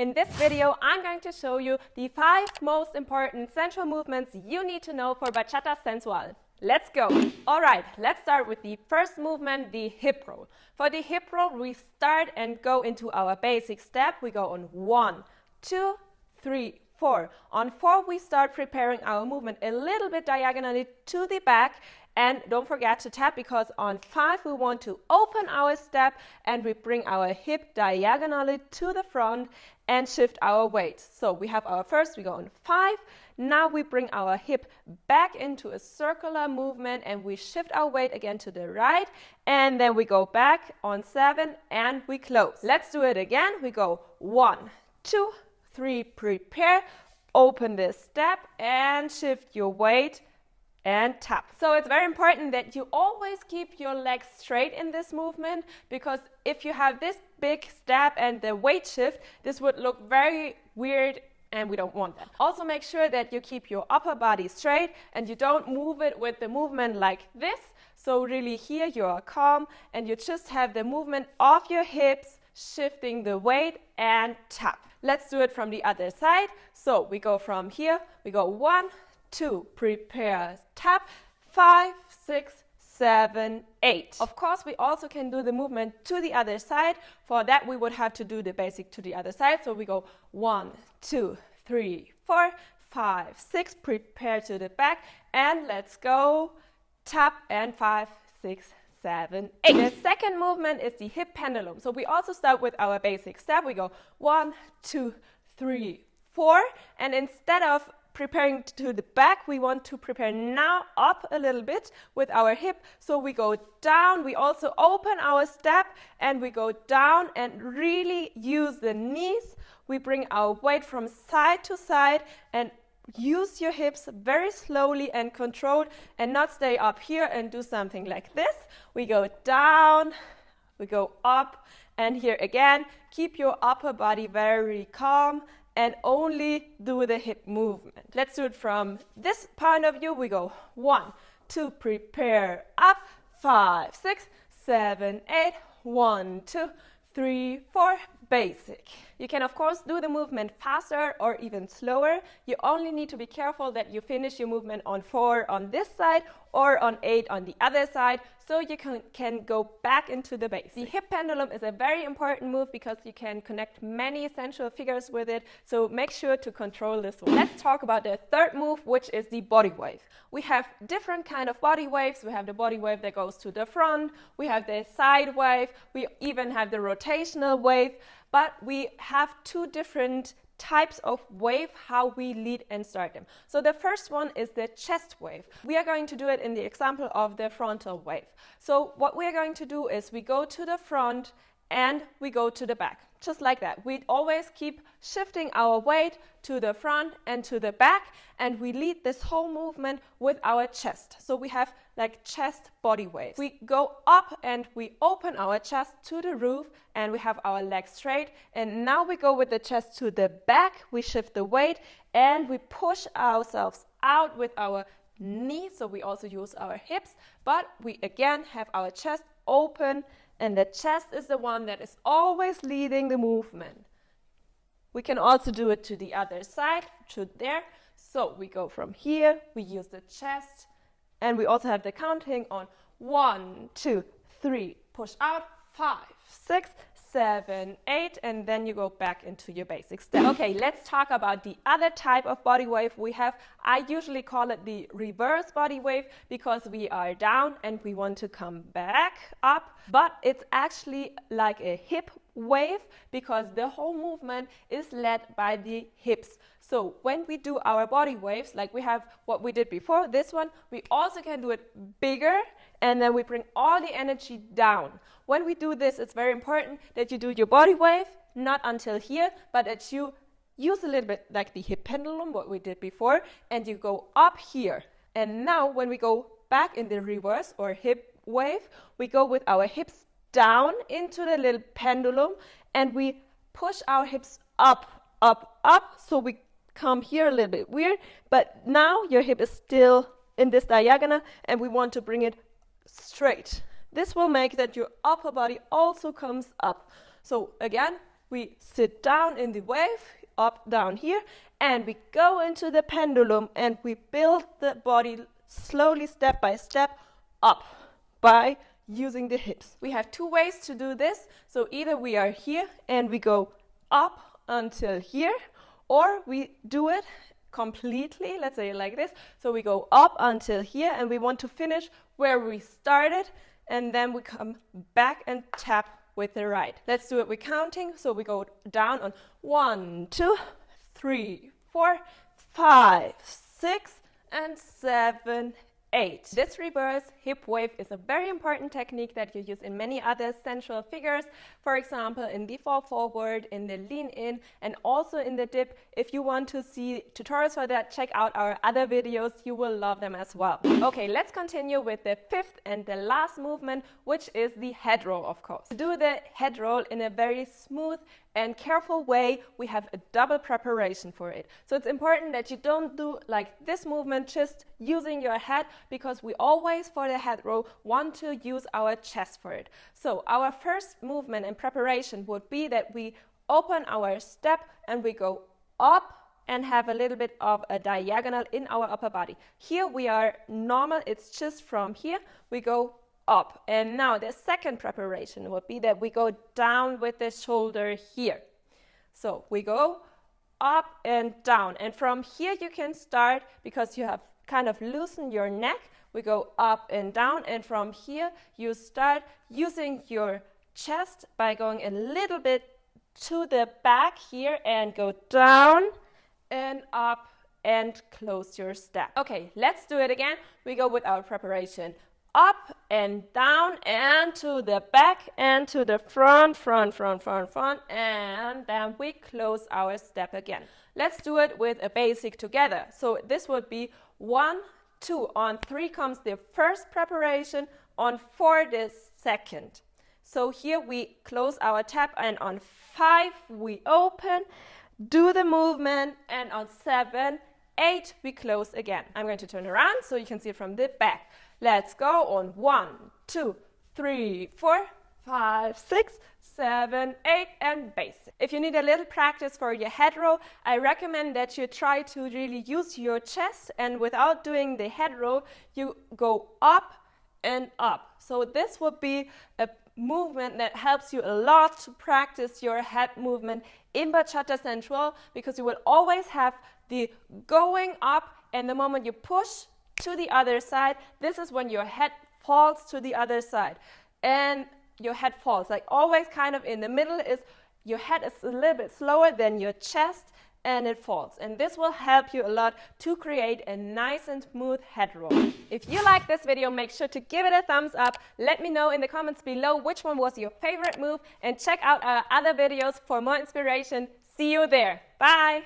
In this video, I'm going to show you the 5 most important sensual movements you need to know for Bachata Sensual. Let's go! Alright, let's start with the first movement, the hip roll. For the hip roll, we start and go into our basic step. We go on 1, 2, 3, 4. On 4, we start preparing our movement a little bit diagonally to the back. And don't forget to tap, because on 5 we want to open our step and we bring our hip diagonally to the front and shift our weight. So we have our first, we go on 5. Now we bring our hip back into a circular movement and we shift our weight again to the right. And then we go back on 7 and we close. Let's do it again. We go 1, 2, 3, prepare, open this step and shift your weight and tap. So it's very important that you always keep your legs straight in this movement, because if you have this big step and the weight shift, this would look very weird and we don't want that. Also make sure that you keep your upper body straight and you don't move it with the movement like this. So really here you are calm and you just have the movement of your hips shifting the weight and tap. Let's do it from the other side. So we go from here, we go 1, 2, prepare, tap, 5, 6, 7, 8. Of course, we also can do the movement to the other side. For that, we would have to do the basic to the other side. So we go 1, 2, 3, 4, 5, 6, prepare to the back, and let's go, tap, and 5, 6, 7, 8. The second movement is the hip pendulum. So we also start with our basic step. We go 1, 2, 3, 4, and instead of preparing to the back, we want to prepare now up a little bit with our hip. So we go down, we also open our step and we go down and really use the knees. We bring our weight from side to side and use your hips very slowly and controlled, and not stay up here and do something like this. We go down, we go up, and here again, keep your upper body very calm and only do the hip movement. Let's do it from this point of view. We go 1, 2, prepare, up, 5, 6, 7, 8, 1, 2, 3, 4, basic. You can of course do the movement faster or even slower. You only need to be careful that you finish your movement on 4 on this side or on 8 on the other side, so you can go back into the basic. The hip pendulum is a very important move because you can connect many sensual figures with it, so make sure to control this one. Let's talk about the third move, which is the body wave. We have different kind of body waves. We have the body wave that goes to the front, we have the side wave, we even have the rotational wave, but we have 2 different types of wave, how we lead and start them. So the first one is the chest wave. We are going to do it in the example of the frontal wave. So what we are going to do is we go to the front and we go to the back, just like that. We always keep shifting our weight to the front and to the back, and we lead this whole movement with our chest. So we have like chest body waves. We go up and we open our chest to the roof and we have our legs straight, and now we go with the chest to the back. We shift the weight and we push ourselves out with our knees, so we also use our hips, but we again have our chest open, and the chest is the one that is always leading the movement. We can also do it to the other side, to there. So we go from here, we use the chest, and we also have the counting on 1, 2, 3, push out, 5, 6, 7, 8, and then you go back into your basic step. Okay, let's talk about the other type of body wave we have. I usually call it the reverse body wave because we are down and we want to come back up, but it's actually like a hip wave because the whole movement is led by the hips. So when we do our body waves, like we have what we did before, this one, we also can do it bigger, and then we bring all the energy down. When we do this, it's very important that you do your body wave, not until here, but that you use a little bit like the hip pendulum, what we did before, and you go up here. And now when we go back in the reverse or hip wave, we go with our hips down into the little pendulum and we push our hips up, up, up. So we come here a little bit weird, but now your hip is still in this diagonal and we want to bring it straight. This will make that your upper body also comes up. So again, we sit down in the wave, up, down here, and we go into the pendulum and we build the body slowly, step by step, up by using the hips. We have two ways to do this. So either we are here and we go up until here, or we do it completely, let's say like this. So we go up until here and we want to finish where we started, and then we come back and tap with the right. Let's do it with counting. So we go down on 1, 2, 3, 4, 5, 6, and 7, 8. This reverse hip wave is a very important technique that you use in many other sensual figures. For example, in the fall forward, in the lean in, and also in the dip. If you want to see tutorials for that, check out our other videos. You will love them as well. Okay, let's continue with the fifth and the last movement, which is the head roll, of course. To do the head roll in a very smooth and careful way, we have a double preparation for it. So it's important that you don't do like this movement just using your head, because we always, for the head roll, want to use our chest for it. So our first movement and preparation would be that we open our step and we go up and have a little bit of a diagonal in our upper body. Here we are normal, it's just from here, we go up. And now the second preparation would be that we go down with the shoulder here. So we go up and down. And from here you can start, because you have kind of loosened your neck, we go up and down. And from here you start using your chest by going a little bit to the back here and go down and up and close your step. Okay, let's do it again. We go with our preparation. Up and down and to the back and to the front, and then we close our step again. Let's do it with a basic together. So this would be 1, 2. On 3 comes the first preparation, on 4 the second. So here we close our tap, and on 5 we open, do the movement, and on 7, 8 we close again. I'm going to turn around so you can see it from the back. Let's go on 1, 2, 3, 4, 5, 6, 7, 8, and basic. If you need a little practice for your head roll, I recommend that you try to really use your chest, and without doing the head roll, you go up and up. So this would be a movement that helps you a lot to practice your head movement in Bachata Sensual, because you will always have the going up, and the moment you push to the other side, this is when your head falls to the other side, and your head falls. Like always kind of in the middle is your head is a little bit slower than your chest, and it falls. And this will help you a lot to create a nice and smooth head roll. If you like this video, make sure to give it a thumbs up. Let me know in the comments below which one was your favorite move, and check out our other videos for more inspiration. See you there. Bye!